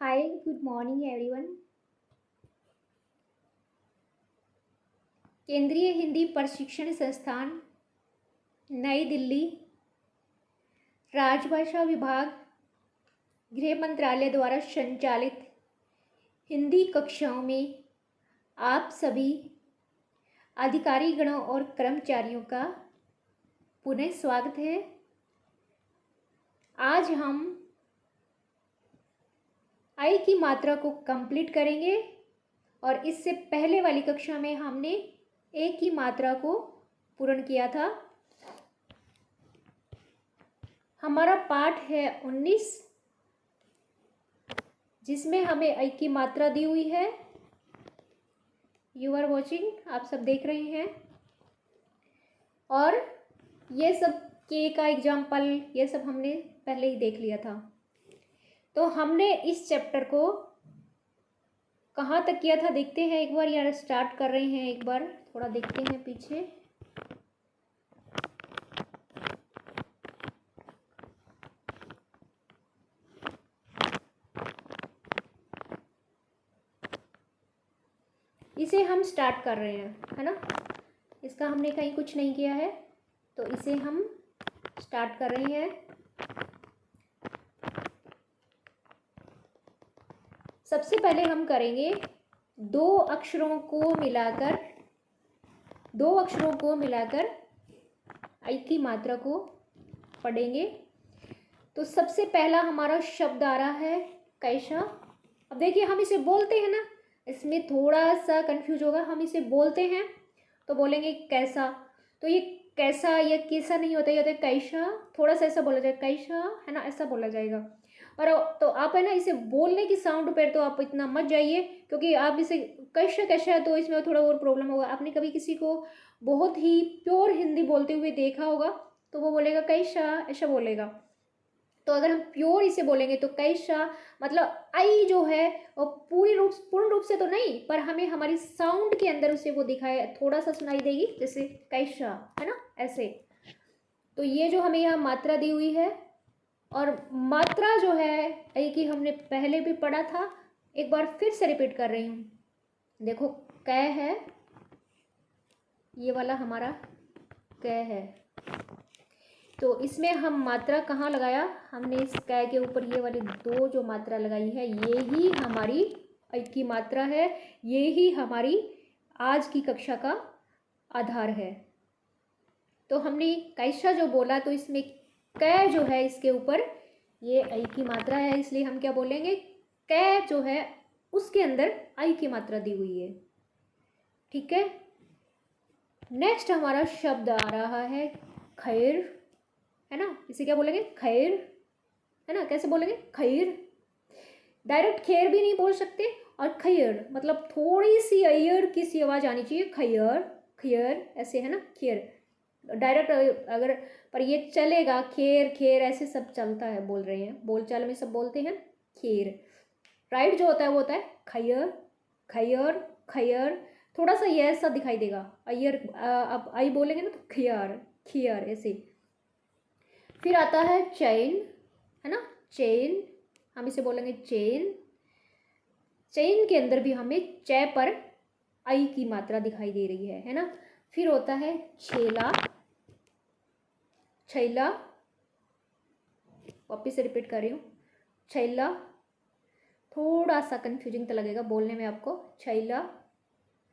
Hi, good morning everyone. केंद्रीय हिंदी प्रशिक्षण संस्थान नई दिल्ली, राजभाषा विभाग, गृह मंत्रालय द्वारा संचालित हिंदी कक्षाओं में आप सभी अधिकारी गणों और कर्मचारियों का पुनः स्वागत है। आज हम आई की मात्रा को कंप्लीट करेंगे और इससे पहले वाली कक्षा में हमने ए की मात्रा को पूर्ण किया था। हमारा पाठ है 19, जिसमें हमें आई की मात्रा दी हुई है। यू आर वॉचिंग, आप सब देख रहे हैं। और ये सब के का एग्जाम्पल ये सब हमने पहले ही देख लिया था। तो हमने इस चैप्टर को कहाँ तक किया था देखते हैं एक बार, यार स्टार्ट कर रहे हैं एक बार, थोड़ा देखते हैं पीछे। इसे हम स्टार्ट कर रहे हैं, है ना। इसका हमने कहीं कुछ नहीं किया है, तो इसे हम स्टार्ट कर रहे हैं। सबसे पहले हम करेंगे दो अक्षरों को मिलाकर आई की मात्रा को पढ़ेंगे। तो सबसे पहला हमारा शब्द आ रहा है कैसा। अब देखिए, हम इसे बोलते हैं ना, इसमें थोड़ा सा कंफ्यूज होगा। हम इसे बोलते हैं तो बोलेंगे कैसा, तो ये कैसा या कैसा नहीं होता, ये होता है कैसा। थोड़ा सा ऐसा बोला जाएगा कैसा, है ना, ऐसा बोला जाएगा। और तो आप है ना, इसे बोलने की साउंड पर तो आप इतना मत जाइए, क्योंकि आप इसे कैसा कैसा है तो इसमें थोड़ा और प्रॉब्लम होगा। आपने कभी किसी को बहुत ही प्योर हिंदी बोलते हुए देखा होगा, तो वो बोलेगा कैसा, ऐसा बोलेगा। तो अगर हम प्योर इसे बोलेंगे तो कैसा मतलब आई जो है वो पूर्ण रूप से तो नहीं, पर हमें हमारी साउंड के अंदर उसे वो दिखाए, थोड़ा सा सुनाई देगी, जैसे कैसा, है ना, ऐसे। तो ये जो हमें यहाँ मात्रा दी हुई है, और मात्रा जो है आई की हमने पहले भी पढ़ा था, एक बार फिर से रिपीट कर रही हूँ। देखो कै है, ये वाला हमारा कै है। तो इसमें हम मात्रा कहाँ लगाया, हमने इस कै के ऊपर ये वाली दो जो मात्रा लगाई है, ये ही हमारी आई की मात्रा है, ये ही हमारी आज की कक्षा का आधार है। तो हमने कैसा जो बोला, तो इसमें कै जो है इसके ऊपर ये आई की मात्रा है, इसलिए हम क्या बोलेंगे, कै जो है उसके अंदर आई की मात्रा दी हुई है। ठीक है। नेक्स्ट हमारा शब्द आ रहा है खैर, है ना। इसे क्या बोलेंगे, खैर, है ना। कैसे बोलेंगे, खैर। डायरेक्ट खैर भी नहीं बोल सकते, और खैर मतलब थोड़ी सी अयर की सी आवाज आनी चाहिए, खैर खैर ऐसे, है ना, खैर डायरेक्ट अगर, पर ये चलेगा, खैर खैर ऐसे सब चलता है, बोल रहे हैं, बोलचाल में सब बोलते हैं खैर। राइट जो होता है वो होता है खैर खैर खैर। थोड़ा सा ये ऐसा दिखाई देगा, अयर अब आई बोलेंगे ना तो खैर खैर ऐसे। फिर आता है चैन, है ना, चैन, हम इसे बोलेंगे चैन। चैन के अंदर भी हमें च पर आई की मात्रा दिखाई दे रही है ना। फिर होता है छेला, छैला, वापिस से रिपीट कर रही हूँ, छैला। थोड़ा सा कंफ्यूजिंग तो लगेगा बोलने में आपको, छैला,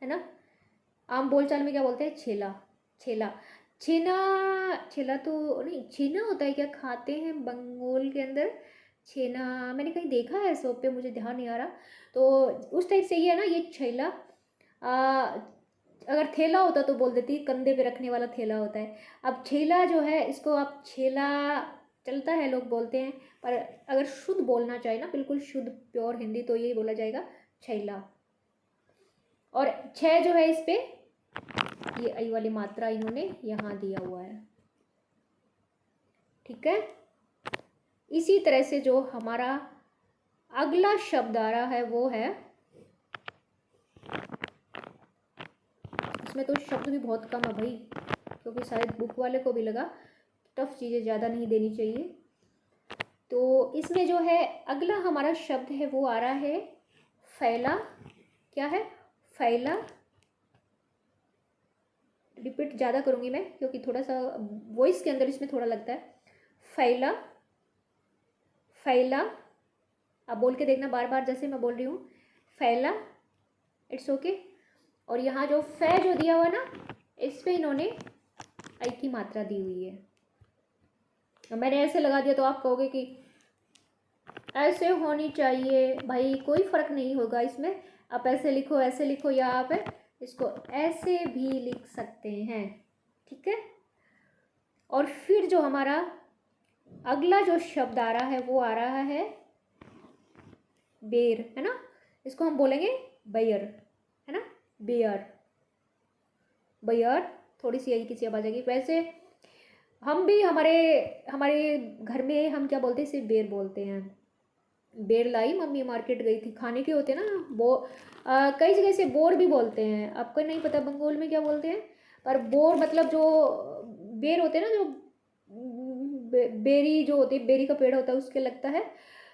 है ना। आम बोलचाल में क्या बोलते हैं, छेला, छेला, छेना, छेला तो नहीं, छेना होता है क्या, खाते हैं बंगाल के अंदर छेना, मैंने कहीं देखा है शॉप पे, मुझे ध्यान नहीं आ रहा। तो उस टाइप से ये है ना, ये छैला। अगर थैला होता तो बोल देती, कंधे पे रखने वाला थैला होता है। अब छेला जो है, इसको आप छेला चलता है, लोग बोलते हैं, पर अगर शुद्ध बोलना चाहे ना, बिल्कुल शुद्ध प्योर हिंदी, तो यही बोला जाएगा छैला। और छह जो है इस पे ये आई वाली मात्रा इन्होंने यहाँ दिया हुआ है। ठीक है। इसी तरह से जो हमारा अगला शब्द आ रहा है वो है, इसमें तो शब्द भी बहुत कम है भाई, क्योंकि शायद बुक वाले को भी लगा टफ चीज़ें ज़्यादा नहीं देनी चाहिए। तो इसमें जो है अगला हमारा शब्द है वो आ रहा है फैला। क्या है? फैला। रिपीट ज़्यादा करूँगी मैं क्योंकि थोड़ा सा वॉइस के अंदर इसमें थोड़ा लगता है। फैला, फैला। आप बोल के देखना बार बार जैसे मैं बोल रही हूँ, फैला। It's okay. और यहाँ जो फै जो दिया हुआ ना, इस पे इन्होंने आई की मात्रा दी हुई है। मैंने ऐसे लगा दिया तो आप कहोगे कि ऐसे होनी चाहिए। भाई कोई फ़र्क नहीं होगा इसमें, आप ऐसे लिखो, ऐसे लिखो, या आप इसको ऐसे भी लिख सकते हैं। ठीक है। और फिर जो हमारा अगला जो शब्द आ रहा है वो आ रहा है बेर, है ना। इसको हम बोलेंगे बेयर, है ना, बेयर, बेयर। थोड़ी सी यही किसी आवाज़ आएगी। वैसे हम भी हमारे हमारे घर में हम क्या बोलते हैं, सिर्फ बेर बोलते हैं। बेर लाई मम्मी, मार्केट गई थी, खाने के होते हैं ना वो। कई जगह से बोर भी बोलते हैं, आपको नहीं पता बंगाल में क्या बोलते हैं। पर बोर मतलब जो बेर होते हैं ना, जो बेरी जो होती है, बेरी का पेड़ होता है उसके लगता है।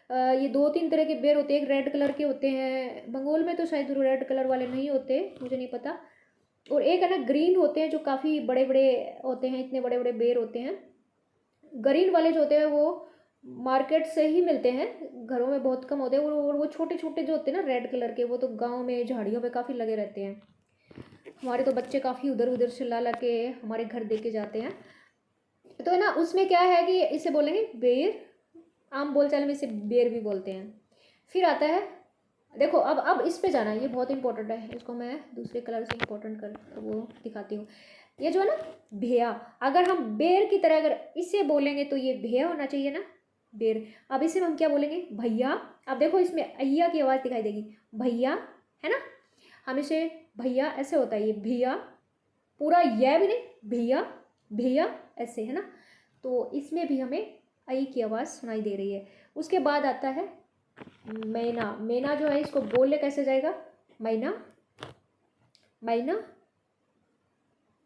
ये दो तीन तरह के बेर होते हैं। एक रेड कलर के होते हैं, बंगाल में तो शायद रेड कलर वाले नहीं होते, मुझे नहीं पता। और एक है ना ग्रीन होते हैं, जो काफ़ी बड़े बड़े होते हैं, इतने बड़े बड़े बेर होते हैं। ग्रीन वाले जो होते हैं वो मार्केट से ही मिलते हैं, घरों में बहुत कम होते हैं। और वो छोटे छोटे जो होते हैं ना रेड कलर के, वो तो गांव में झाड़ियों पे काफ़ी लगे रहते हैं। हमारे तो बच्चे काफ़ी उधर उधर से ला ला के हमारे घर दे के जाते हैं। तो है ना, उसमें क्या है कि इसे बोलेंगे बेर। आम बोलचाल में इसे बेर भी बोलते हैं। फिर आता है, देखो अब इस पे जाना, ये बहुत इंपॉर्टेंट है। इसको मैं दूसरे कलर से इंपॉर्टेंट कर वो दिखाती हूँ। ये जो है ना भेया, अगर हम बेर की तरह अगर इसे बोलेंगे तो ये भेया होना चाहिए ना, बेर। अब इसे हम क्या बोलेंगे, भैया। अब देखो इसमें अय्या की आवाज़ दिखाई देगी, भैया, है ना। हम इसे भैया ऐसे होता है, ये भैया, पूरा यह भी नहीं, भैया, भैया, ऐसे, है ना। तो इसमें भी हमें आई की आवाज़ सुनाई दे रही है। उसके बाद आता है मैना। मैना जो है इसको बोलने कैसे जाएगा, मैना, मैना,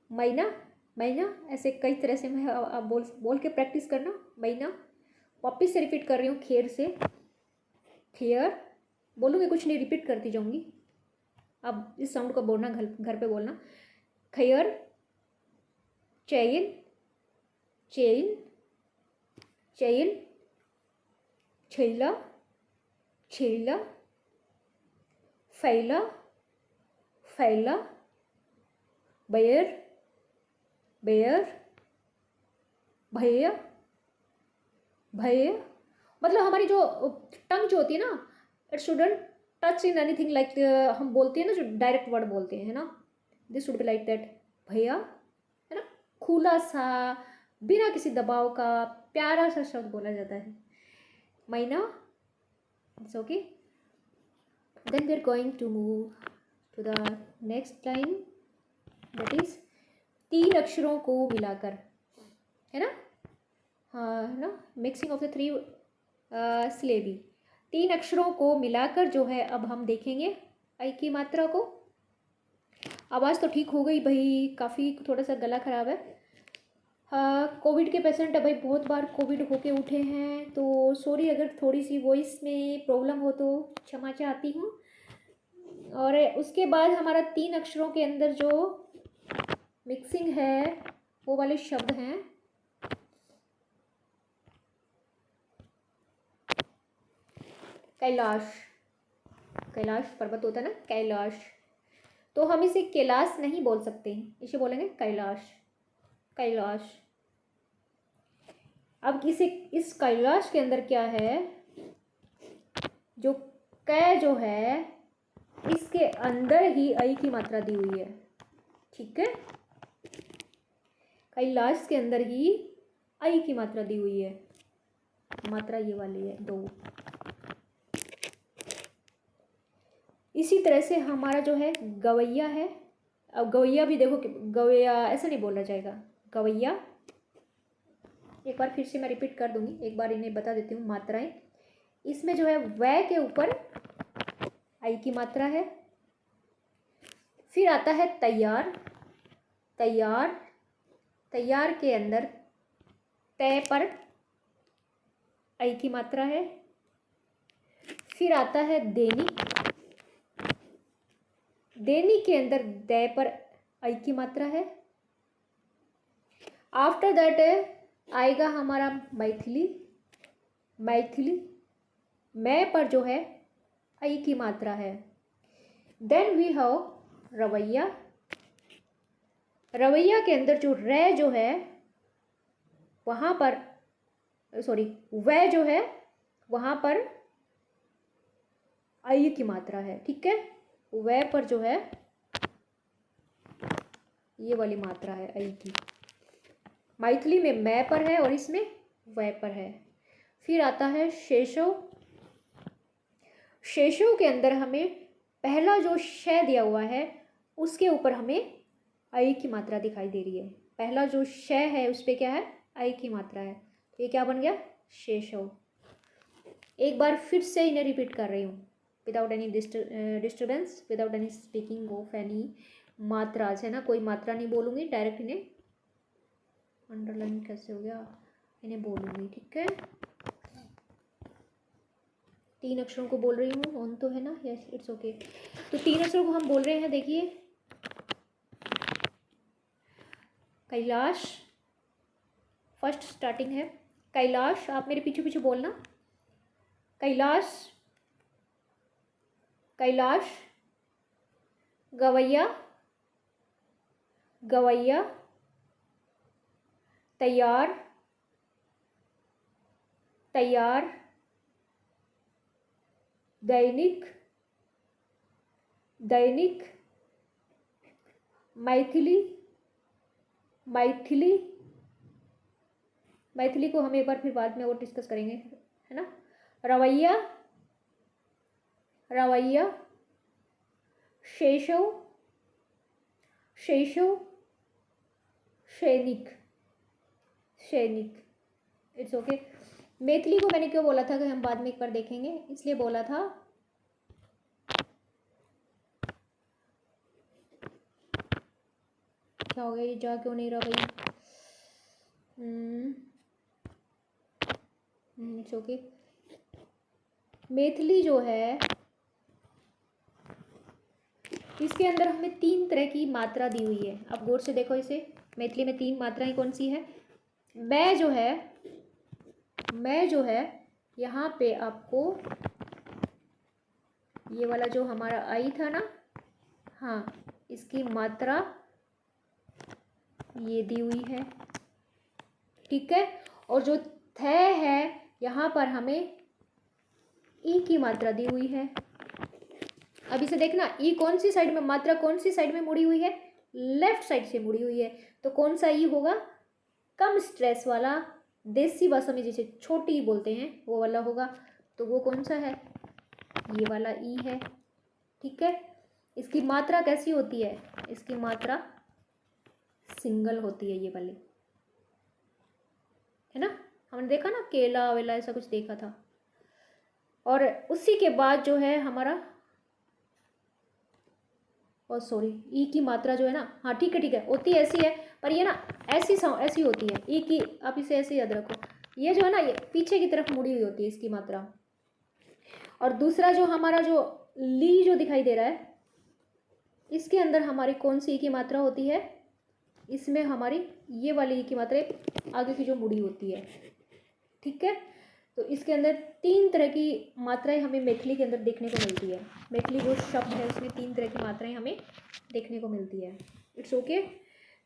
मैना, मैना, ऐसे कई तरह से मैं आप बोल के प्रैक्टिस करना। मैना। वापिस से रिपीट कर रही हूँ, खेर से, खेयर बोलूँगी, कुछ नहीं, रिपीट करती जाऊँगी। अब इस साउंड को बोलना, घर पे बोलना। खैर, चैन, चेन, चैन, छैला, छेला, फैला, फैला, बेयर, बेयर, भैया, भैया। मतलब हमारी जो टंग जो होती है ना, it shouldn't touch in anything like, हम बोलते हैं ना जो डायरेक्ट वर्ड बोलते हैं, है ना, this should be like that, भैया, है ना। खुला सा, बिना किसी दबाव का प्यारा सा शब्द बोला जाता है, मैना। It's okay. Then we are going to move to the next line, that is तीन अक्षरों को मिलाकर, है ना। हाँ, है ना, mixing of the three syllabi. तीन अक्षरों को मिलाकर जो है अब हम देखेंगे आई की मात्रा को। आवाज़ तो ठीक हो गई भाई, काफ़ी थोड़ा सा गला ख़राब है। हाँ, कोविड के पेशेंट है भाई, बहुत बार कोविड होके उठे हैं, तो सॉरी अगर थोड़ी सी वॉइस में प्रॉब्लम हो तो क्षमा चाहती हूँ। और उसके बाद हमारा तीन अक्षरों के अंदर जो मिक्सिंग है वो वाले शब्द हैं कैलाश। कैलाश पर्वत होता है ना, कैलाश। तो हम इसे कैलाश नहीं बोल सकते, इसे बोलेंगे कैलाश, कैलाश। अब इसे इस कैलाश के अंदर क्या है, जो कै जो है इसके अंदर ही आई की मात्रा दी हुई है। ठीक है, कैलाश के अंदर ही आई की मात्रा दी हुई है। मात्रा ये वाली है, दो। इसी तरह से हमारा जो है गवैया है। अब गवैया भी देखो, गवैया ऐसा नहीं बोला जाएगा, गवैया। एक बार फिर से मैं रिपीट कर दूंगी, एक बार इन्हें बता देती हूँ मात्राएं। इसमें जो है वै के ऊपर आई की मात्रा है। फिर आता है तैयार, तैयार, तैयार के अंदर तय पर आई की मात्रा है। फिर आता है दैनिक, दैनिक के अंदर दै पर आई की मात्रा है। आफ्टर दैट आएगा हमारा मैथिली, मैथिली मैं पर जो है आई की मात्रा है। देन वी हैव रवैया, रवैया के अंदर जो रै जो है वहाँ पर सॉरी वह जो है वहाँ पर आई की मात्रा है। ठीक है, वह पर जो है ये वाली मात्रा है आई की। मैथिली में मैं पर है और इसमें वह पर है। फिर आता है शेषव, शेषव के अंदर हमें पहला जो श दिया हुआ है उसके ऊपर हमें आई की मात्रा दिखाई दे रही है। पहला जो श है उस पर क्या है, आई की मात्रा है। तो ये क्या बन गया, शेषव। एक बार फिर से इन्हें रिपीट कर रही हूँ, without any disturbance, without any speaking of any मात्राज, है ना, कोई मात्रा नहीं बोलूँगी, डायरेक्ट इन्हें अंडरलाइन कैसे हो गया, इन्हें बोलूँगी। ठीक है, 3 अक्षरों को बोल रही हूँ, ऑन तो है ना, यस इट्स ओके। तो 3 अक्षरों को हम बोल रहे हैं, देखिए कैलाश, फर्स्ट स्टार्टिंग है कैलाश। आप मेरे पीछे पीछे बोलना, कैलाश, कैलाश, गवैया, गवैया, तैयार, तैयार, दैनिक, दैनिक, मैथिली, मैथिली, मैथिली को हम एक बार फिर बाद में और डिस्कस करेंगे, है ना। रवैया, रवैया, शेषव, शेषव, सैनिक, सैनिक, इट्स ओके। मैथिली को मैंने क्यों बोला था कि हम बाद में एक बार देखेंगे, इसलिए बोला था क्या हो गया, ये जा क्यों नहीं रहा भाई। It's okay. मैथिली जो है इसके अंदर हमें 3 तरह की मात्रा दी हुई है। अब गौर से देखो इसे, मैथिली में 3 मात्राएं कौन सी है। मैं जो है, मैं जो है यहाँ पे आपको ये वाला जो हमारा आई था ना, हाँ, इसकी मात्रा ये दी हुई है। ठीक है, और जो थ है यहाँ पर हमें ई की मात्रा दी हुई है। अब इसे देखना, ई कौन सी साइड में, मात्रा कौन सी साइड में मुड़ी हुई है, लेफ्ट साइड से मुड़ी हुई है। तो कौन सा ई होगा, कम स्ट्रेस वाला, देसी भाषा में जिसे छोटी ई बोलते हैं वो वाला होगा। तो वो कौन सा है, ये वाला ई है। ठीक है, इसकी मात्रा कैसी होती है, इसकी मात्रा सिंगल होती है, ये वाली, है ना। हमने देखा ना केला वेला ऐसा कुछ देखा था। और उसी के बाद जो है हमारा, और सॉरी, ई की मात्रा जो है ना, हाँ ठीक है ठीक है, होती ऐसी है, पर ये ना ऐसी ऐसी होती है ई की, आप इसे ऐसे याद रखो, ये जो है ना ये पीछे की तरफ मुड़ी हुई होती है इसकी मात्रा। और दूसरा जो हमारा जो ली जो दिखाई दे रहा है, इसके अंदर हमारी कौन सी ई की मात्रा होती है, इसमें हमारी ये वाली ई की मात्रा आगे की जो मुड़ी होती है। ठीक है, तो इसके अंदर 3 तरह की मात्राएं हमें मैथिली के अंदर देखने को मिलती है। मैथिली जो शब्द है उसमें 3 तरह की मात्राएं हमें देखने को मिलती है। It's okay.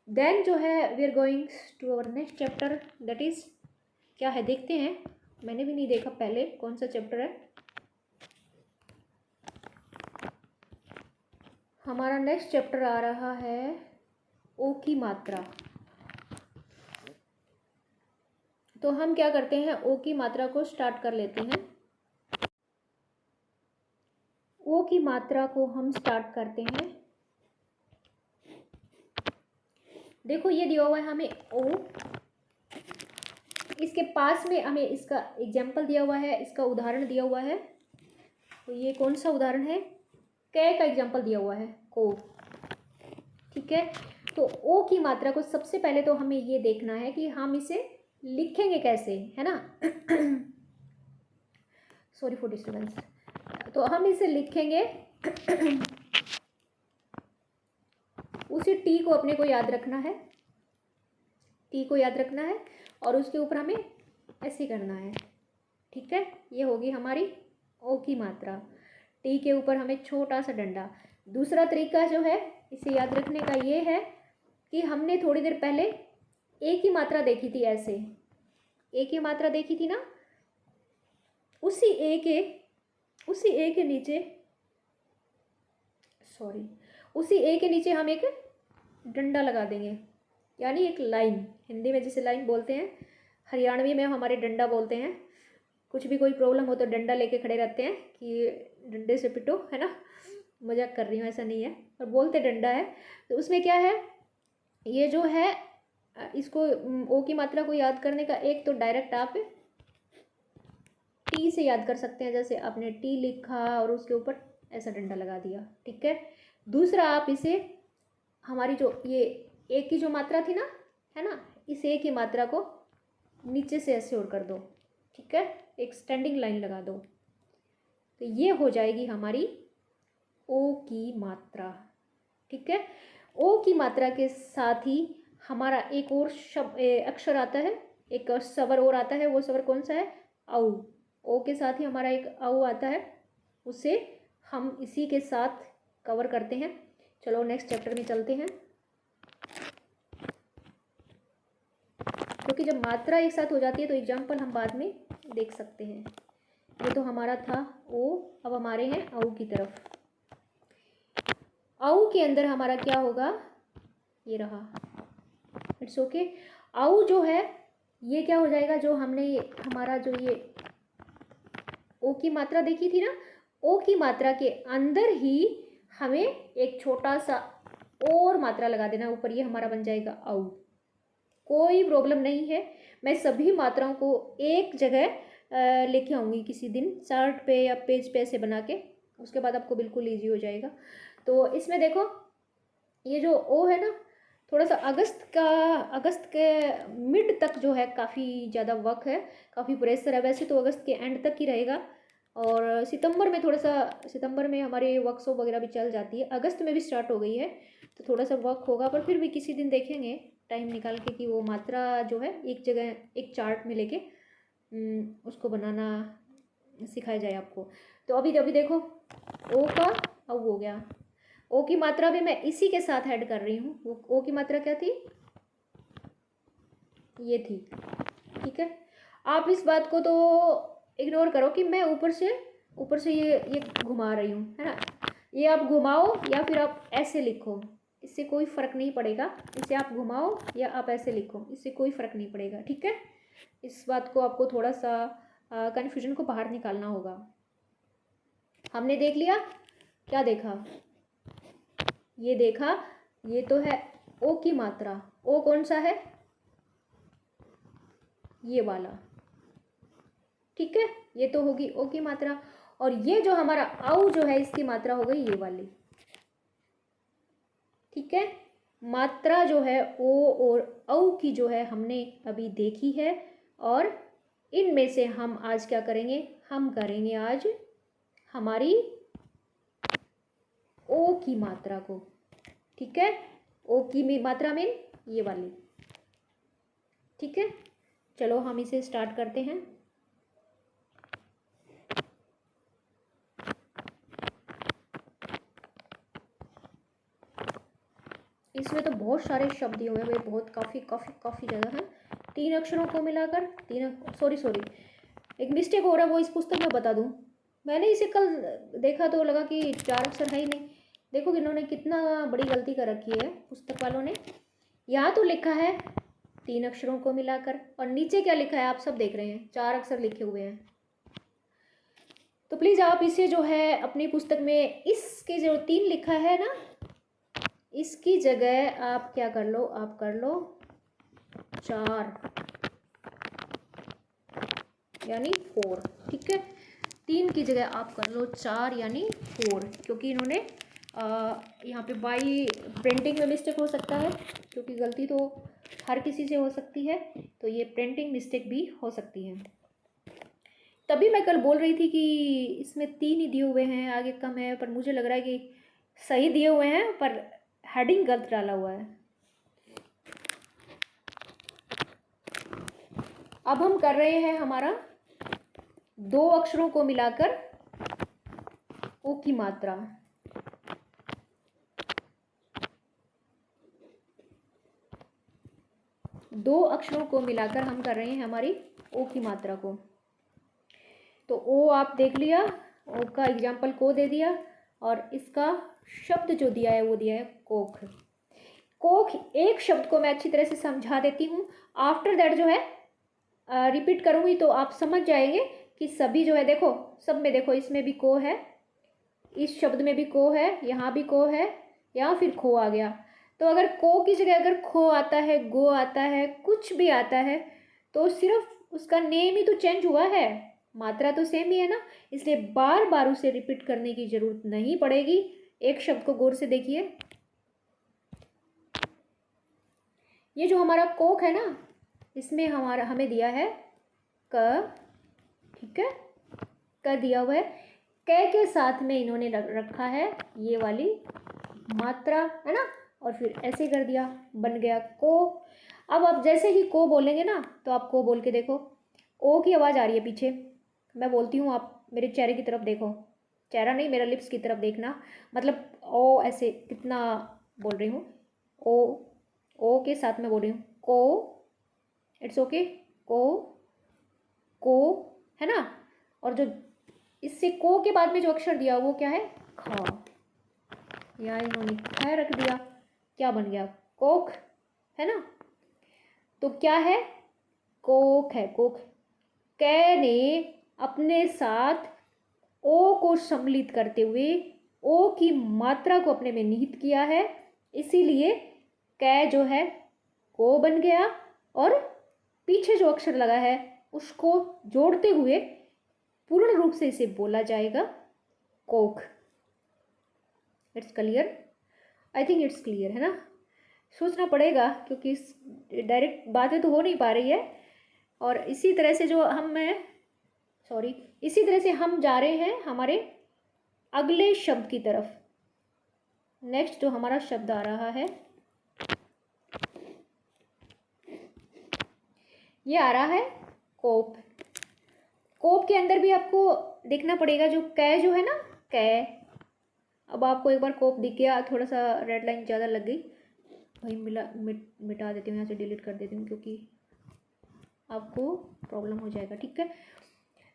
देन जो है we are going to our next chapter, that is क्या है देखते हैं, मैंने भी नहीं देखा पहले कौन सा चैप्टर है। हमारा नेक्स्ट चैप्टर आ रहा है ओ की मात्रा। तो हम क्या करते हैं, ओ की मात्रा को स्टार्ट कर लेते हैं। ओ की मात्रा को हम स्टार्ट करते हैं। देखो ये दिया हुआ है हमें ओ, इसके पास में हमें इसका एग्जाम्पल दिया हुआ है, इसका उदाहरण दिया हुआ है। तो ये कौन सा उदाहरण है, कै का एग्जाम्पल दिया हुआ है, को। ठीक है, तो ओ की मात्रा को सबसे पहले तो हमें ये देखना है कि हम इसे लिखेंगे कैसे, है ना। Sorry for disturbance. तो हम इसे लिखेंगे उसी टी को अपने को याद रखना है, टी को याद रखना है और उसके ऊपर हमें ऐसे करना है। ठीक है, ये होगी हमारी ओ की मात्रा। टी के ऊपर हमें छोटा सा डंडा। दूसरा तरीका जो है इसे याद रखने का ये है कि हमने थोड़ी देर पहले ए की मात्रा देखी थी, ऐसे ए की मात्रा देखी थी ना, उसी ए के नीचे, सॉरी, उसी ए के नीचे हम एक डंडा लगा देंगे, यानी एक लाइन। हिंदी में जिसे लाइन बोलते हैं, हरियाणवी में हमारे डंडा बोलते हैं। कुछ भी कोई प्रॉब्लम हो तो डंडा लेके खड़े रहते हैं कि डंडे से पिटो, है ना। मजाक कर रही हूँ, ऐसा नहीं है, पर बोलते डंडा है। तो उसमें क्या है, ये जो है इसको ओ की मात्रा को याद करने का एक तो डायरेक्ट आप टी से याद कर सकते हैं, जैसे आपने टी लिखा और उसके ऊपर ऐसा डंडा लगा दिया। ठीक है। दूसरा, आप इसे हमारी जो ये ए की जो मात्रा थी ना, है ना, इस ए की मात्रा को नीचे से ऐसे और कर दो। ठीक है, एक स्टैंडिंग लाइन लगा दो, तो ये हो जाएगी हमारी ओ की मात्रा। ठीक है। ओ की मात्रा के साथ ही हमारा एक और शब्द अक्षर आता है, एक स्वर और आता है। वो स्वर कौन सा है, औ। ओ के साथ ही हमारा एक औ आता है, उसे हम इसी के साथ कवर करते हैं। चलो नेक्स्ट चैप्टर में चलते हैं, क्योंकि जब मात्रा एक साथ हो जाती है तो एग्जाम्पल हम बाद में देख सकते हैं। ये तो हमारा था ओ, अब हमारे हैं औ की तरफ। औ के अंदर हमारा क्या होगा, ये रहा, इट्स ओके। औ जो है ये क्या हो जाएगा, जो हमने हमारा जो ये ओ की मात्रा देखी थी ना, ओ की मात्रा के अंदर ही हमें एक छोटा सा और मात्रा लगा देना ऊपर, ये हमारा बन जाएगा औ। कोई प्रॉब्लम नहीं है, मैं सभी मात्राओं को एक जगह लेके आऊँगी किसी दिन, चार्ट पे या पेज पे ऐसे बना के, उसके बाद आपको बिल्कुल ईजी हो जाएगा। तो इसमें देखो ये जो ओ है ना, थोड़ा सा अगस्त के मिड तक जो है काफ़ी ज़्यादा वर्क है, काफ़ी प्रेशर है। वैसे तो अगस्त के एंड तक ही रहेगा, और सितंबर में थोड़ा सा, सितंबर में हमारे वर्कशॉप वगैरह भी चल जाती है, अगस्त में भी स्टार्ट हो गई है, तो थोड़ा सा वर्क होगा। पर फिर भी किसी दिन देखेंगे टाइम निकाल के कि वो मात्रा जो है एक जगह एक चार्ट में लेके उसको बनाना सिखाया जाए आपको। तो अभी देखो ओ का औ हो गया। ओ की मात्रा भी मैं इसी के साथ ऐड कर रही हूँ। वो ओ की मात्रा क्या थी, ये थी। ठीक है, आप इस बात को तो इग्नोर करो कि मैं ऊपर से ये घुमा रही हूँ, है ना। ये आप घुमाओ या फिर आप ऐसे लिखो, इससे कोई फ़र्क नहीं पड़ेगा। इसे आप घुमाओ या आप ऐसे लिखो, इससे कोई फ़र्क नहीं पड़ेगा। ठीक है, इस बात को आपको थोड़ा सा कन्फ्यूजन को बाहर निकालना होगा। हमने देख लिया, क्या देखा, ये देखा, ये तो है ओ की मात्रा। ओ कौन सा है, ये वाला। ठीक है, ये तो होगी ओ की मात्रा, और ये जो हमारा औ जो है इसकी मात्रा हो गई ये वाली। ठीक है, मात्रा जो है ओ और औ की जो है हमने अभी देखी है, और इनमें से हम आज क्या करेंगे, हम करेंगे आज हमारी ओ की मात्रा को। ठीक है, ओ की मात्रा में ये वाली। ठीक है, चलो हम इसे स्टार्ट करते हैं। इसमें तो बहुत सारे शब्द दिए हुए हैं, बहुत काफ़ी ज़्यादा हैं। 3 अक्षरों को मिलाकर सॉरी एक मिस्टेक हो रहा है, वो इस पुस्तक में बता दूं। मैंने इसे कल देखा तो लगा कि 4 अक्षर है ही नहीं। देखो कि इन्होंने कितना बड़ी गलती कर रखी है पुस्तक वालों ने। यहाँ तो लिखा है 3 अक्षरों को मिलाकर, और नीचे क्या लिखा है आप सब देख रहे हैं, 4 अक्षर लिखे हुए हैं। तो प्लीज़ आप इसे जो है अपनी पुस्तक में इसके जो 3 लिखा है ना, इसकी जगह आप क्या कर लो, आप कर लो 4 यानी 4। ठीक है, 3 की जगह आप कर लो 4 यानी 4, क्योंकि इन्होंने यहाँ पे बाई प्रिंटिंग में मिस्टेक हो सकता है, क्योंकि गलती तो हर किसी से हो सकती है, तो ये प्रिंटिंग मिस्टेक भी हो सकती है। तभी मैं कल बोल रही थी कि इसमें 3 ही दिए हुए हैं, आगे कम है, पर मुझे लग रहा है कि सही दिए हुए हैं पर हेडिंग गलत डाला हुआ है। अब हम कर रहे हैं हमारा 2 अक्षरों को मिलाकर ओ की मात्रा। दो अक्षरों को मिलाकर हम कर रहे हैं हमारी ओ की मात्रा को। तो ओ आप देख लिया, ओ का एग्जाम्पल को दे दिया, और इसका शब्द जो दिया है वो दिया है कोख। कोख एक शब्द को मैं अच्छी तरह से समझा देती हूँ, आफ्टर दैट जो है रिपीट करूँगी तो आप समझ जाएंगे कि सभी जो है, देखो सब में देखो, इसमें भी को है, इस शब्द में भी को है, यहाँ भी को है, यहाँ फिर खो आ गया। तो अगर को की जगह अगर खो आता है, गो आता है, कुछ भी आता है, तो सिर्फ उसका नेम ही तो चेंज हुआ है, मात्रा तो सेम ही है ना, इसलिए बार बार उसे रिपीट करने की जरूरत नहीं पड़ेगी। एक शब्द को गौर से देखिए, ये जो हमारा कोक है ना, इसमें हमें दिया है क, ठीक है, क दिया हुआ है, क के साथ में इन्होंने रखा है ये वाली मात्रा, है ना, और फिर ऐसे कर दिया, बन गया को। अब आप जैसे ही को बोलेंगे ना, तो आप को बोल के देखो, ओ की आवाज़ आ रही है पीछे, मैं बोलती हूँ, आप मेरे चेहरे की तरफ देखो, चेहरा नहीं, मेरा लिप्स की तरफ देखना, मतलब ओ ऐसे कितना बोल रही हूँ, ओ के साथ में बोल रही हूँ, को, इट्स ओके, को, है ना, और जो इससे को के बाद में जो अक्षर दिया वो क्या है, ख, या इन्होंने ख रख दिया, क्या बन गया, कोख, है ना। तो क्या है, कोख है, कोख। कै ने अपने साथ ओ को सम्मिलित करते हुए ओ की मात्रा को अपने में निहित किया है, इसीलिए कै जो है को बन गया, और पीछे जो अक्षर लगा है उसको जोड़ते हुए पूर्ण रूप से इसे बोला जाएगा कोख। It's clear, I think it's clear, है ना। सोचना पड़ेगा क्योंकि इस डायरेक्ट बातें तो हो नहीं पा रही है, और इसी तरह से इसी तरह से हम जा रहे हैं हमारे अगले शब्द की तरफ। नेक्स्ट जो हमारा शब्द आ रहा है, ये आ रहा है कोप। कोप के अंदर भी आपको देखना पड़ेगा, जो कै जो है ना, कै, अब आपको एक बार कोप दिख गया, थोड़ा सा रेड लाइन ज़्यादा लग गई भाई, मिटा देती हूँ, यहाँ से डिलीट कर देती हूँ क्योंकि आपको प्रॉब्लम हो जाएगा, ठीक है।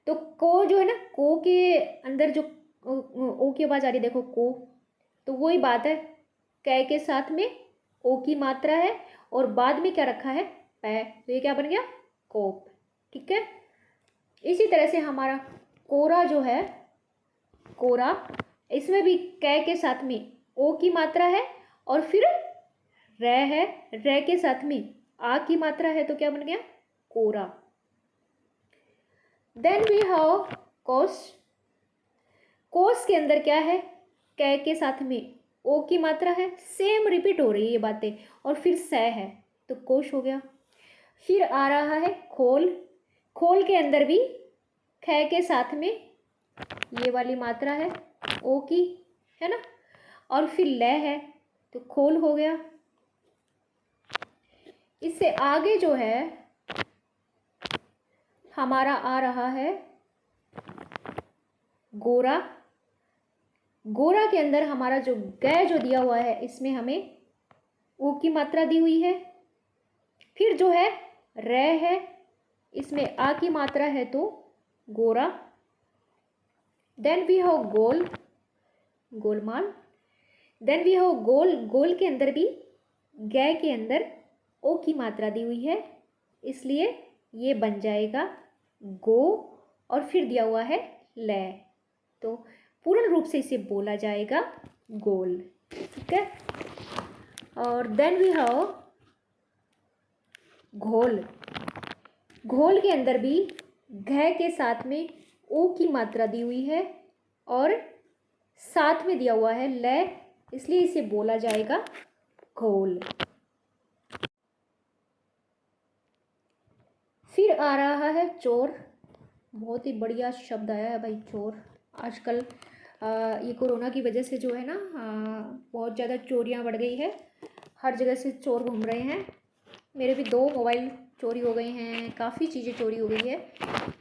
तो को जो है ना, को के अंदर जो ओ की आवाज़ आ रही है, देखो को, तो वही बात है, कै के साथ में ओ की मात्रा है और बाद में क्या रखा है, पै, तो ये क्या बन गया, कोप, ठीक है। इसी तरह से हमारा कोरा जो है, कोरा, इसमें भी कै के साथ में ओ की मात्रा है और फिर रै है, रै के साथ में आ की मात्रा है, तो क्या बन गया, कोरा। देन वी हैव कोस। कोस के अंदर क्या है, कै के साथ में ओ की मात्रा है, सेम रिपीट हो रही है ये बातें, और फिर सै है, तो कोश हो गया। फिर आ रहा है खोल। खोल के अंदर भी कै के साथ में ये वाली मात्रा है ओ की, है ना, और फिर लै है, तो खोल हो गया। इससे आगे जो है हमारा आ रहा है गोरा। गोरा के अंदर हमारा जो गै जो दिया हुआ है, इसमें हमें ओ की मात्रा दी हुई है, फिर जो है रै है, इसमें आ की मात्रा है, तो गोरा। देन वी हैव गोल, गोलमाल। देन वी हैव गोल। गोल के अंदर भी गै के अंदर ओ की मात्रा दी हुई है, इसलिए ये बन जाएगा गो, और फिर दिया हुआ है लै, तो पूर्ण रूप से इसे बोला जाएगा गोल, ठीक है। और देन वी हैव घोल। घोल के अंदर भी घ के साथ में ओ की मात्रा दी हुई है और साथ में दिया हुआ है लै, इसलिए इसे बोला जाएगा घोल। फिर आ रहा है चोर। बहुत ही बढ़िया शब्द आया है भाई, चोर। आजकल ये कोरोना की वजह से जो है ना, बहुत ज़्यादा चोरियां बढ़ गई है। हर जगह से चोर घूम रहे हैं। मेरे भी 2 मोबाइल चोरी हो गए हैं, काफ़ी चीज़ें चोरी हो गई है।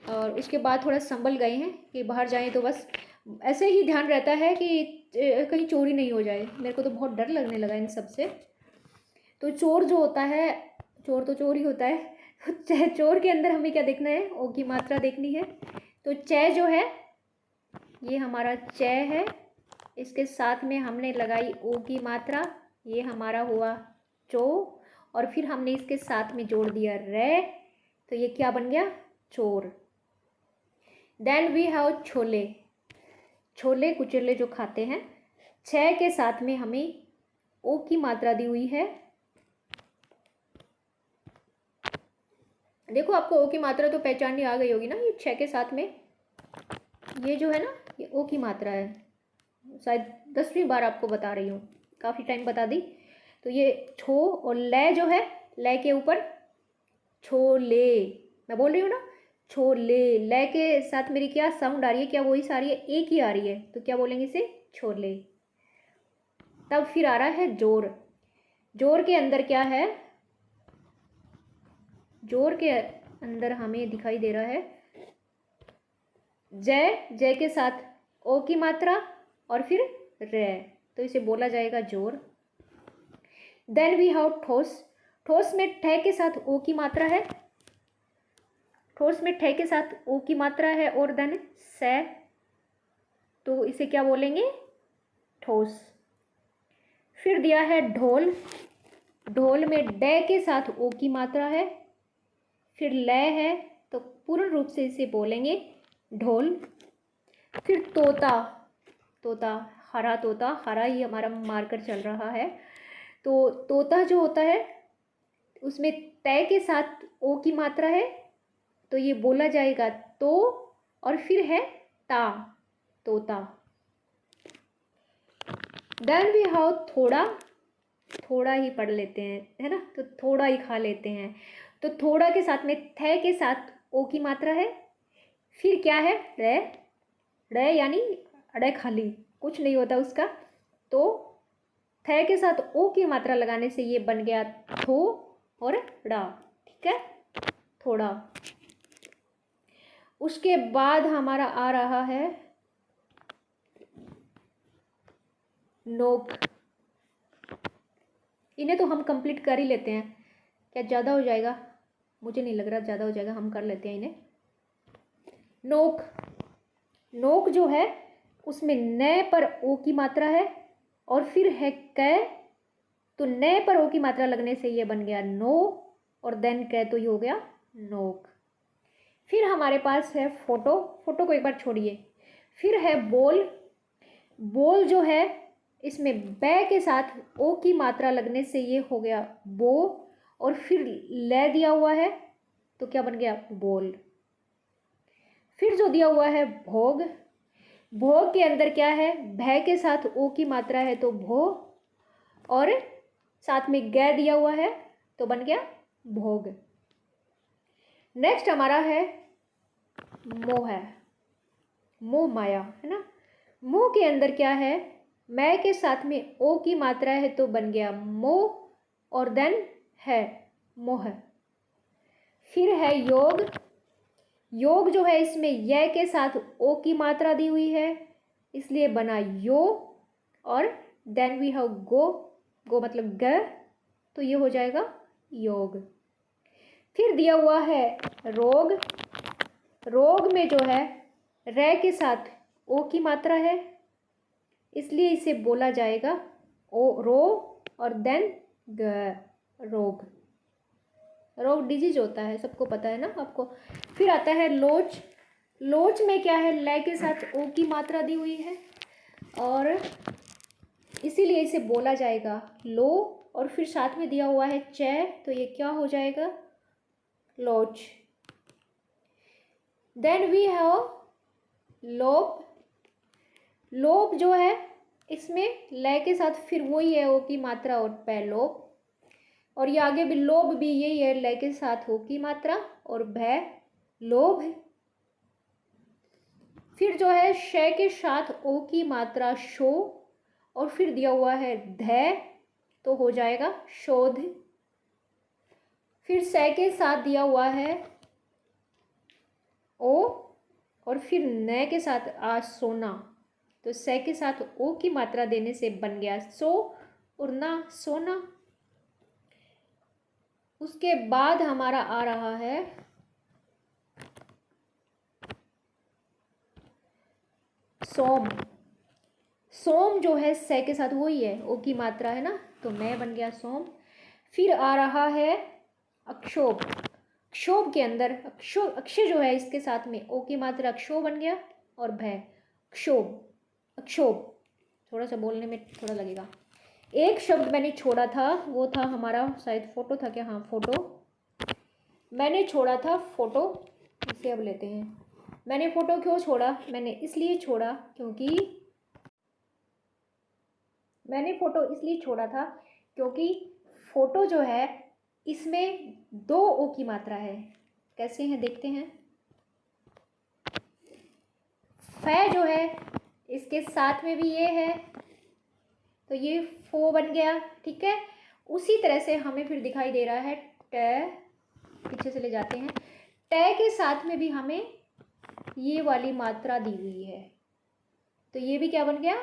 और उसके बाद थोड़ा संभल गए हैं कि बाहर जाएं तो बस ऐसे ही ध्यान रहता है कि कहीं चोरी नहीं हो जाए। मेरे को तो बहुत डर लगने लगा इन सब से। तो चोर जो होता है, चोर तो चोर ही होता है। तो चोर के अंदर हमें क्या देखना है, ओ की मात्रा देखनी है। तो च जो है, ये हमारा च है, इसके साथ में हमने लगाई ओ की मात्रा, ये हमारा हुआ चो, और फिर हमने इसके साथ में जोड़ दिया रे, तो ये क्या बन गया, चोर। देन वी हैव छोले, छोले कुचले जो खाते हैं। छ के साथ में हमें ओ की मात्रा दी हुई है। देखो आपको ओ की मात्रा तो पहचाननी आ गई होगी ना, ये छ के साथ में ये जो है ना, ये ओ की मात्रा है। शायद 10वीं बार आपको बता रही हूँ, काफ़ी टाइम बता दी। तो ये छो और ले जो है, ले के ऊपर छोले, मैं बोल रही हूँ ना, छोले। ले के साथ मेरी क्या साउंड आ रही है, क्या वही सा रही है, एक ही आ रही है, तो क्या बोलेंगे इसे, छोले। तब फिर आ रहा है जोर। जोर के अंदर क्या है, जोर के अंदर हमें दिखाई दे रहा है जय, जय के साथ ओ की मात्रा और फिर रे, तो इसे बोला जाएगा जोर। देन वी हैव ठोस, ठोस में ठे के साथ ओ की मात्रा है, ठोस में ठे के साथ ओ की मात्रा है, और देन से, तो इसे क्या बोलेंगे, ठोस। फिर दिया है ढोल, ढोल में डे के साथ ओ की मात्रा है, फिर लय है, तो पूर्ण रूप से इसे बोलेंगे ढोल। फिर तोता, तोता, हरा तोता, हरा ही हमारा मार्कर चल रहा है। तो तोता जो होता है उसमें तय के साथ ओ की मात्रा है, तो ये बोला जाएगा तो, और फिर है ता, तोता। देन वी हैव थोड़ा, थोड़ा ही पढ़ लेते हैं है ना, तो थोड़ा ही खा लेते हैं। तो थोड़ा के साथ में थे के साथ ओ की मात्रा है, फिर क्या है, रे, रे यानी अड़े खाली, कुछ नहीं होता उसका। तो थे के साथ ओ की मात्रा लगाने से ये बन गया थो और ड़ा, ठीक है, थोड़ा। उसके बाद हमारा आ रहा है नोक। इन्हें तो हम कंप्लीट कर ही लेते हैं, क्या ज़्यादा हो जाएगा, मुझे नहीं लग रहा ज़्यादा हो जाएगा, हम कर लेते हैं इन्हें। नोक, नोक जो है उसमें न पर ओ की मात्रा है और फिर है कै, तो न पर ओ की मात्रा लगने से ये बन गया नो, और देन कै, तो ये हो गया नोक। फिर हमारे पास है फोटो, फोटो को एक बार छोड़िए। फिर है बोल, बोल जो है इसमें बै के साथ ओ की मात्रा लगने से ये हो गया बो, और फिर ले दिया हुआ है, तो क्या बन गया, बोल। फिर जो दिया हुआ है भोग, भोग के अंदर क्या है, भय के साथ ओ की मात्रा है तो भो, और साथ में ग दिया हुआ है, तो बन गया भोग। नेक्स्ट हमारा है मोह, है मोह माया, है ना। मोह के अंदर क्या है, मैं के साथ में ओ की मात्रा है तो बन गया मोह, और देन है मोह। फिर है योग, योग जो है इसमें य के साथ ओ की मात्रा दी हुई है, इसलिए बना यो, और देन वी हैव गो, गो मतलब ग, तो ये हो जाएगा योग। फिर दिया हुआ है रोग, रोग में जो है रे के साथ ओ की मात्रा है, इसलिए इसे बोला जाएगा ओ रो, और देन ग, रोग। रोग डिजीज होता है, सबको पता है ना आपको। फिर आता है लोच, लोच में क्या है, लय के साथ ओ की मात्रा दी हुई है, और इसीलिए इसे बोला जाएगा लो, और फिर साथ में दिया हुआ है च, तो ये क्या हो जाएगा, लोच। देन वी हैव लोभ, लोभ जो है इसमें लय के साथ फिर वही है ओ की मात्रा और पै लोभ, और ये आगे भी लोभ भी यही है, लय के साथ हो की मात्रा और भय लोभ। फिर जो है श के साथ ओ की मात्रा शो, और फिर दिया हुआ है ध, तो हो जाएगा शोध। फिर स के साथ दिया हुआ है ओ, और फिर न के साथ आ सोना, तो स के साथ ओ की मात्रा देने से बन गया सो, उड़ना, सोना। उसके बाद हमारा आ रहा है सोम। सोम जो है स के साथ वही है, ओ की मात्रा है ना, तो मैं बन गया सोम। फिर आ रहा है अक्षोभ। क्षोभ के अंदर अक्षय जो है इसके साथ में ओ की मात्रा अक्षो बन गया, और भय क्षोभ, अक्षोभ। थोड़ा सा बोलने में थोड़ा लगेगा। एक शब्द मैंने छोड़ा था, वो था हमारा शायद फोटो था क्या, हाँ फोटो मैंने छोड़ा था, फोटो। इसे अब लेते हैं। मैंने फोटो क्यों छोड़ा, मैंने इसलिए छोड़ा क्योंकि मैंने फोटो इसलिए छोड़ा था क्योंकि फोटो जो है इसमें दो ओ की मात्रा है। कैसे हैं देखते हैं। फै जो है इसके साथ में भी ये है, तो ये फो बन गया, ठीक है। उसी तरह से हमें फिर दिखाई दे रहा है ट, पीछे चले जाते हैं, ट के साथ में भी हमें ये वाली मात्रा दी हुई है, तो ये भी क्या बन गया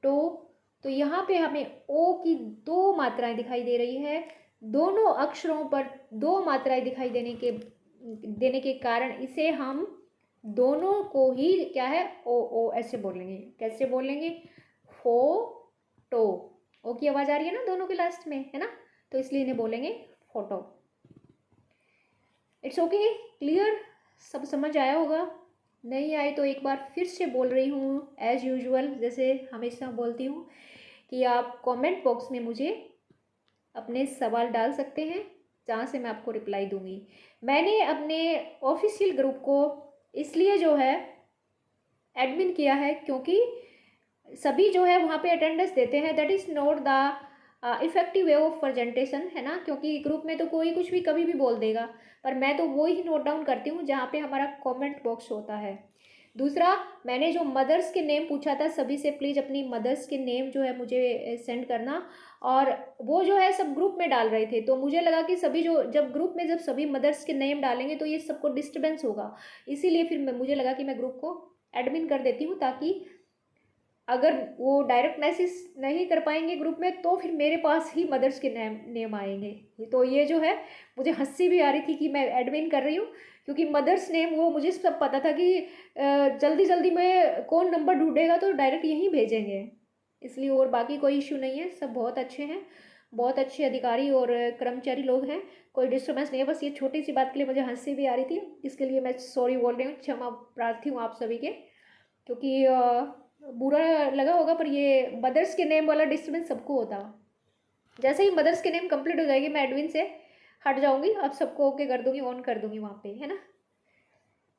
टो। तो यहाँ पे हमें ओ की दो मात्राएं दिखाई दे रही है, दोनों अक्षरों पर दो मात्राएं दिखाई देने के कारण इसे हम दोनों को ही क्या है ओ ऐसे बोलेंगे। कैसे बोलेंगे, फो टो, ओ की आवाज आ रही है ना दोनों के लास्ट में, है ना, तो इसलिए इन्हें बोलेंगे फोटो। इट्स ओके, क्लियर, सब समझ आया होगा। नहीं आए तो एक बार फिर से बोल रही हूँ एज यूजुअल, जैसे हमेशा बोलती हूँ कि आप कमेंट बॉक्स में मुझे अपने सवाल डाल सकते हैं, जहाँ से मैं आपको रिप्लाई दूंगी। मैंने अपने ऑफिशियल ग्रुप को इसलिए जो है एडमिन किया है क्योंकि सभी जो है वहाँ पे अटेंडेंस देते हैं, that is not the effective way of presentation, है ना, क्योंकि ग्रुप में तो कोई कुछ भी कभी भी बोल देगा, पर मैं तो वो ही नोट डाउन करती हूँ जहाँ पे हमारा कमेंट बॉक्स होता है। दूसरा, मैंने जो मदर्स के नेम पूछा था, सभी से प्लीज़ अपनी मदर्स के नेम जो है मुझे सेंड करना, और वो जो है सब ग्रुप में डाल रहे थे, तो मुझे लगा कि सभी जो जब ग्रुप में जब सभी मदर्स के नेम डालेंगे तो ये सबको डिस्टर्बेंस होगा, इसीलिए फिर मुझे लगा कि मैं ग्रुप को एडमिन कर देती हूँ, ताकि अगर वो डायरेक्ट मैसेज नहीं कर पाएंगे ग्रुप में तो फिर मेरे पास ही मदर्स के नेम आएंगे। तो ये जो है मुझे हंसी भी आ रही थी कि मैं एडमिन कर रही हूँ, क्योंकि मदर्स नेम वो मुझे सब पता था कि जल्दी जल्दी में कौन नंबर ढूंढेगा तो डायरेक्ट यहीं भेजेंगे, इसलिए। और बाकी कोई इश्यू नहीं है, सब बहुत अच्छे हैं, बहुत अच्छे अधिकारी और कर्मचारी लोग हैं, कोई डिस्टर्बेंस नहीं है। बस ये छोटी सी बात के लिए मुझे हंसी भी आ रही थी, इसके लिए मैं सॉरी बोल रही हूँ, क्षमा प्रार्थी हूँ आप सभी के, क्योंकि बुरा लगा होगा, पर ये मदर्स के नेम वाला डिस्टर्बेंस सबको होता। जैसे ही मदर्स के नेम कंप्लीट हो जाएगी मैं एडमिन से हट जाऊंगी, अब सबको ओके कर दूंगी, ऑन कर दूंगी वहाँ पे, है ना।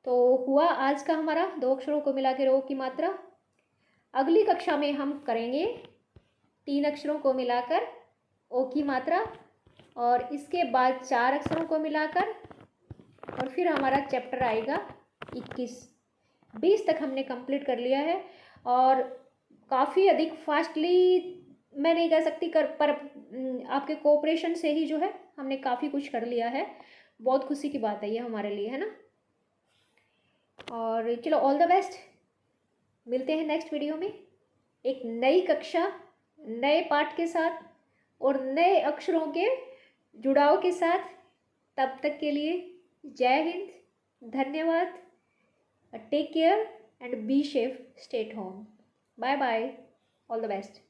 तो हुआ आज का हमारा दो अक्षरों को मिला के रो की मात्रा। अगली कक्षा में हम करेंगे तीन अक्षरों को मिलाकर ओ की मात्रा, और इसके बाद चार अक्षरों को मिलाकर, और फिर हमारा चैप्टर आएगा 21-20 तक हमने कंप्लीट कर लिया है, और काफ़ी अधिक फास्टली मैं नहीं कह सकती पर आपके कोऑपरेशन से ही जो है हमने काफ़ी कुछ कर लिया है, बहुत खुशी की बात है ये हमारे लिए, है ना। और चलो, ऑल द बेस्ट, मिलते हैं नेक्स्ट वीडियो में एक नई कक्षा, नए पाठ के साथ और नए अक्षरों के जुड़ाव के साथ। तब तक के लिए जय हिंद, धन्यवाद, take care and be safe, stay at home, bye bye, all the best.